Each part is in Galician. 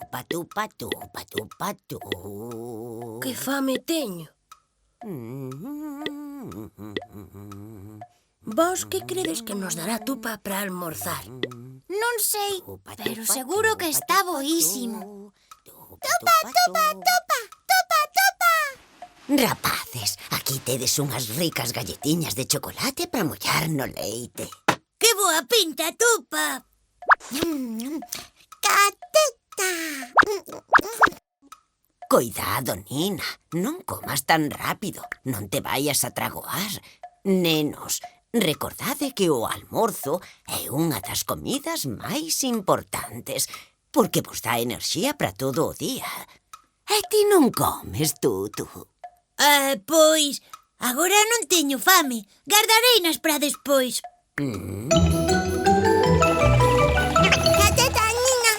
Tupa, tupa, tupa, tu. Que fame teño. Vos que credes que nos dará Tupa para almorzar? Non sei, pero seguro que está boísimo. Tupa, tupa, tupa, tupa, tupa. Rapaces, aquí tedes unhas ricas galletiñas de chocolate para mollar no leite. Que boa pinta, Tupa! Gateta. Coidado, Nina, non comas tan rápido, non te vayas a tragoar. Nenos, recordade que o almorzo é unha das comidas máis importantes, porque vos dá enerxía para todo o día. E ti non comes, Tutu? Pois, agora non teño fame. Gardareinas para despois. Gateta, Nina.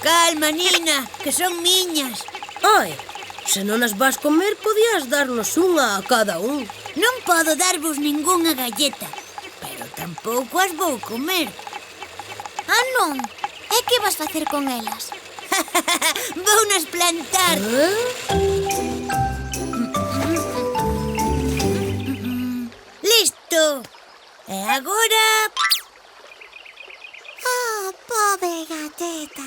Calma, Nina, que son miñas. Ai, se non as vas comer, podías darnos unha a cada un. Non podo darvos ningunha galleta, pero tampouco as vou comer. Ah, non? E que vas facer con elas? Vounas plantar. Listo. E agora... Pobre gateta.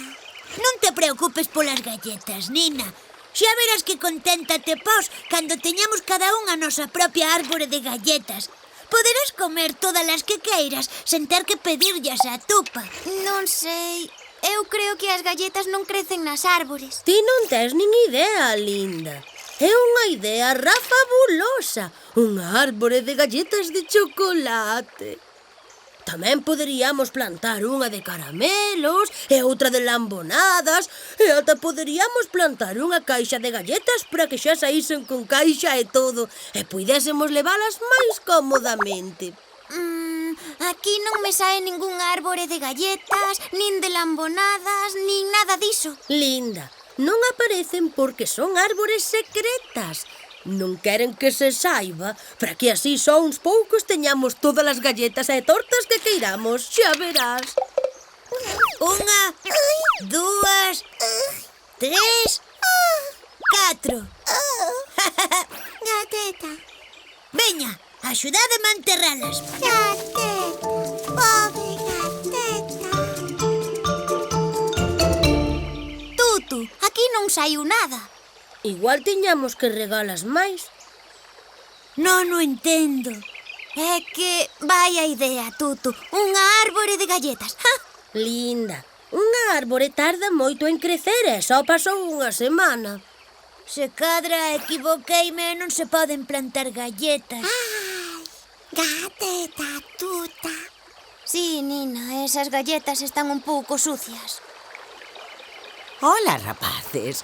Non te preocupes polas galletas, Nina. Xa verás que contenta te pos cando teñamos cada un a nosa propia árbore de galletas. Poderás comer todas as que queiras sen ter que pedirllas a Tupa. Non sei. Eu creo que as galletas non crecen nas árbores. Ti non tes nin idea, linda. É unha idea rafabulosa. Unha árbore de galletas de chocolate. Tamén poderíamos plantar unha de caramelos e outra de lambonadas e ata poderíamos plantar unha caixa de galletas para que xa saísen con caixa e todo e puidésemos leválas máis cómodamente. Aquí non me sae ningún árbore de galletas, nin de lambonadas, nin nada diso. Linda, non aparecen porque son árbores secretas. Non queren que se saiba para que así só uns poucos teñamos todas as galletas e tortas que queiramos, xa verás. Unha, dúas, tres, catro. Gateta. Veña, axudade a manterralas. Gateta. Pobre gateta. Tutu, aquí non saiu nada. Igual tiñamos que regalas máis. Non o entendo. É que, vaya idea, Tutu, unha árbore de galletas. ¡Ja! Linda, unha árbore tarda moito en crecer e só pasou unha semana. Se cadra equivoqueime e non se poden plantar galletas. Gateta, tuta. Sí, Nina, esas galletas están un pouco sucias. Hola, rapaces.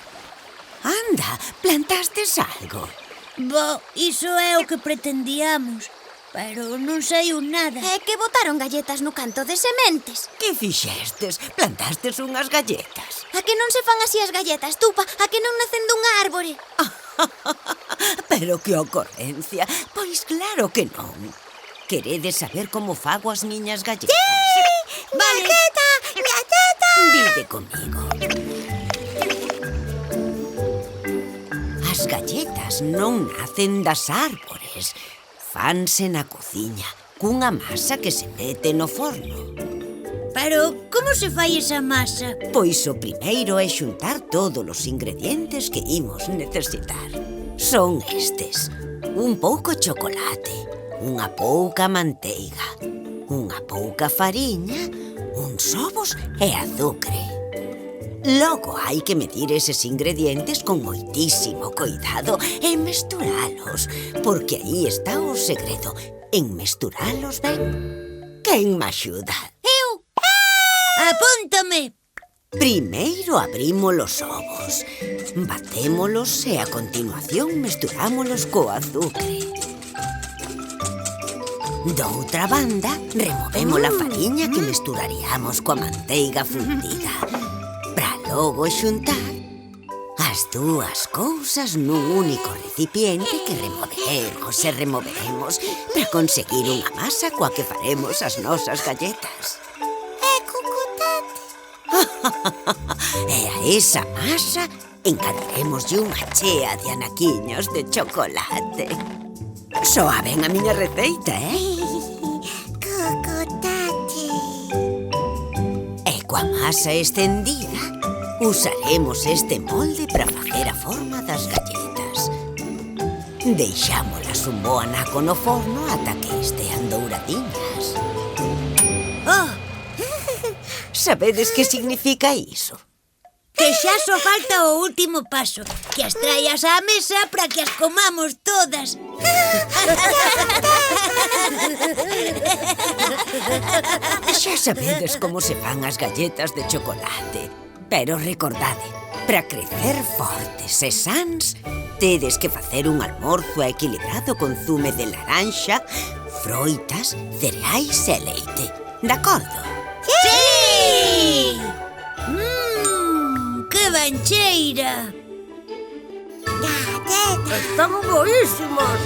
Anda, plantastes algo? Bo, iso é o que pretendíamos, pero non saiu nada. É que botaron galletas no canto de sementes. Que fixestes? Plantastes unhas galletas? A que non se fan así as galletas, Tupa? A que non nacen dunha árbore? Pero que ocorrencia. Pois claro que non. Queredes saber como fago as miñas galletas? Sí! Vale. Gateta! Gateta! Vide comigo. As galletas non nacen das árbores. Fanse na cociña, cunha masa que se mete no forno. Pero como se fai esa masa? Pois o primeiro é xuntar todos os ingredientes que imos necesitar. Son estes: un pouco chocolate, unha pouca manteiga, unha pouca fariña, uns ovos e azucre. Logo hai que medir eses ingredientes con moitísimo coidado e mesturalos, porque aí está o segredo, en mesturalos ben. Quen me axuda? Eu! Apúntame! Primeiro abrimos os ovos, batémolos e a continuación mesturámolos co azucre. Doutra banda, removemos a fariña que mesturaríamos coa manteiga fundida. Para logo xuntar as dúas cousas nun único recipiente que removeremos para conseguir unha masa coa que faremos as nosas galletas. É cucutate. E esa masa engadiremoslle unha chea de anaquiños de chocolate. Soa ben a miña receita, Cocotate. E coa masa estendida, usaremos este molde para facer a forma das galletas. Deixámolas un bo anaco no forno ata que estean douradiñas. Oh, Sabedes que significa iso? que xa só falta o último paso, que as traias á mesa para que as comamos todas. Xa sabedes como se fan as galletas de chocolate. Pero recordade, para crecer fortes e sans, tedes que facer un almorzo equilibrado con zume de laranxa, froitas, cereais e leite. De acordo? ¡Sí! ¡Que bancheira! Están boísimas.